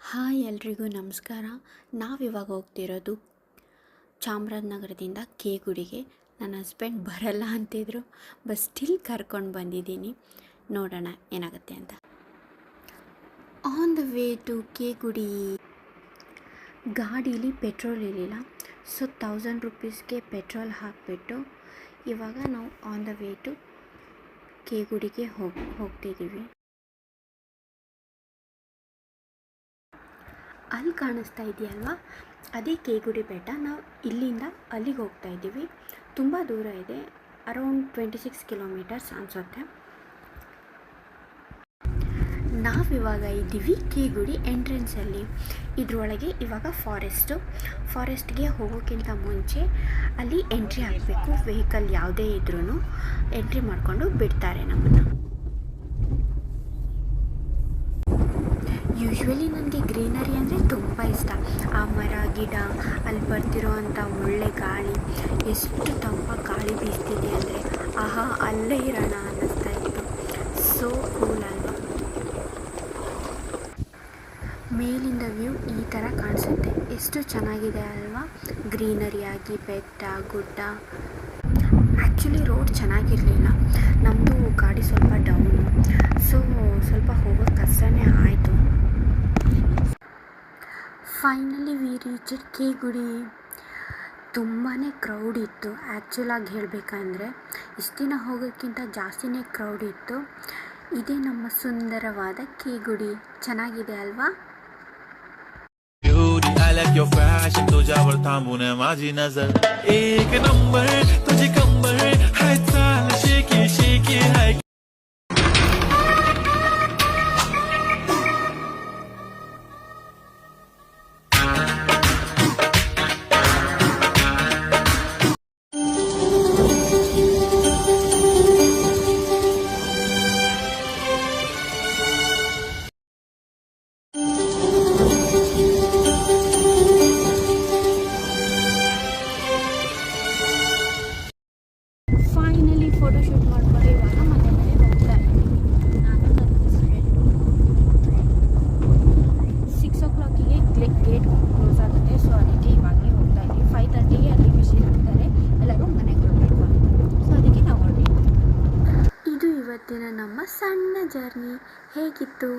Hi ಎಲ್ರಿಗೂ ನಮಸ್ಕಾರ. ನಾವಿವಾಗ ಹೋಗ್ತಿರೋದು ಚಾಮರಾಜನಗರದಿಂದ ಕೆ ಗುಡಿಗೆ. ನನ್ನ ಹಸ್ಬೆಂಡ್ ಬರಲ್ಲ ಅಂತಿದ್ರು, ಬಟ್ ಸ್ಟಿಲ್ ಕರ್ಕೊಂಡು ಬಂದಿದ್ದೀನಿ. ನೋಡೋಣ ಏನಾಗುತ್ತೆ ಅಂತ. On the way to K Gudi. ಗಾಡೀಲಿ ಪೆಟ್ರೋಲ್ ಇರಲಿಲ್ಲ, ಸೊ 1000 ರೂಪೀಸ್ಗೆ ಪೆಟ್ರೋಲ್ ಹಾಕಿಬಿಟ್ಟು ಇವಾಗ ನಾವು on the way to K ಗುಡಿಗೆ ಹೋಗ್ತಿದ್ದೀವಿ. ಅಲ್ಲಿ ಕಾಣಿಸ್ತಾ ಇದೆಯಲ್ವಾ, ಅದೇ ಕೆ ಗುಡಿ ಬೆಟ್ಟ. ನಾವು ಇಲ್ಲಿಂದ ಅಲ್ಲಿಗೆ ಹೋಗ್ತಾ ಇದ್ದೀವಿ. ತುಂಬ ದೂರ ಇದೆ, ಅರೌಂಡ್ 26 ಕಿಲೋಮೀಟರ್ಸ್ ಅನಿಸುತ್ತೆ. ನಾವಿವಾಗ ಇದ್ದೀವಿ ಕೆ ಗುಡಿ ಎಂಟ್ರೆನ್ಸಲ್ಲಿ. ಇದರೊಳಗೆ ಇವಾಗ ಫಾರೆಸ್ಟ್ಗೆ ಹೋಗೋಕ್ಕಿಂತ ಮುಂಚೆ ಅಲ್ಲಿ ಎಂಟ್ರಿ ಆಗಬೇಕು. ವೆಹಿಕಲ್ ಯಾವುದೇ ಇದ್ರೂ ಎಂಟ್ರಿ ಮಾಡಿಕೊಂಡು ಬಿಡ್ತಾರೆ ನಮ್ಮನ್ನು. ಯೂಶ್ವಲಿ ನನಗೆ ಗ್ರೀನರಿ ಅಂದರೆ ತುಂಬ ಇಷ್ಟ. ಆ ಮರ ಗಿಡ, ಅಲ್ಲಿ ಬರ್ತಿರೋ ಅಂಥ ಒಳ್ಳೆ ಗಾಳಿ, ಎಷ್ಟು ತಂಪಾಗಿ ಗಾಳಿ ಬೀಸ್ತಿದೆ ಅಂದರೆ ಆಹಾ ಅಲ್ಲೇ ಇರೋಣ ಅನ್ನಿಸ್ತಾ ಇತ್ತು. ಸೋ ಕೂಲ್ ಅಲ್ವಾ. ಮೇಲಿಂದ ವ್ಯೂ ಈ ಥರ ಕಾಣಿಸುತ್ತೆ, ಎಷ್ಟು ಚೆನ್ನಾಗಿದೆ ಅಲ್ವಾ. ಗ್ರೀನರಿಯಾಗಿ ಬೆಟ್ಟ ಗುಡ್ಡ. ಆ್ಯಕ್ಚುಲಿ ರೋಡ್ ಚೆನ್ನಾಗಿರಲಿಲ್ಲ, ನಮ್ಮದು ಗಾಡಿ ಸ್ವಲ್ಪ ಡೌನು, ಸೊ ಸ್ವಲ್ಪ ಹೋಗೋದು ಕಷ್ಟನೇ ಆಯಿತು. ಫೈನಲಿ ವಿ ರೀಚ್ಡ್ ಕೆ ಗುಡಿ. ತುಂಬಾ ಕ್ರೌಡ್ ಇತ್ತು. ಆ್ಯಕ್ಚುಲಾಗಿ ಹೇಳಬೇಕಂದ್ರೆ ಇಷ್ಟು ದಿನ ಹೋಗೋಕ್ಕಿಂತ ಜಾಸ್ತಿನೇ ಕ್ರೌಡ್ ಇತ್ತು. ಇದೇ ನಮ್ಮ ಸುಂದರವಾದ ಕೆ ಗುಡಿ. ಚೆನ್ನಾಗಿದೆ ಅಲ್ವಾ. I like your fashion, तुझ्यावर थांबून माझी नजर एक नंबर, तुझी कंबर हाय चाल शेकी शेकी हाय. ಫೈನಲಿ ಫೋಟೋಶೂಟ್ ಮಾಡ್ಕೊಂಡು ಇವಾಗ ಮನೆ ಹೋಗ್ತಾ ಇದ್ದೀವಿ. ನಾನು ನನ್ನ ಹಸ್ಬೆಂಡ್ 6 o'clock ಗೇಟ್ ಕ್ಲೋಸ್ ಆಗುತ್ತೆ, ಸೊ ಅದಕ್ಕೆ ಇವಾಗಲೇ ಹೋಗ್ತಾ ಇದ್ದೀವಿ. 5:30ಗೆ ಅಲ್ಲಿ ಬಿಸಿ ಇರ್ತಾರೆ, ಎಲ್ಲರೂ ಮನೆಗೆ ಹೊರಡಬೇಕು, ಸೊ ಅದಕ್ಕೆ ನಾವು ಹೊರಟಿದ್ದೀವಿ. ಇದು ಇವತ್ತಿನ ನಮ್ಮ ಸಣ್ಣ ಜರ್ನಿ. ಹೇಗಿತ್ತು?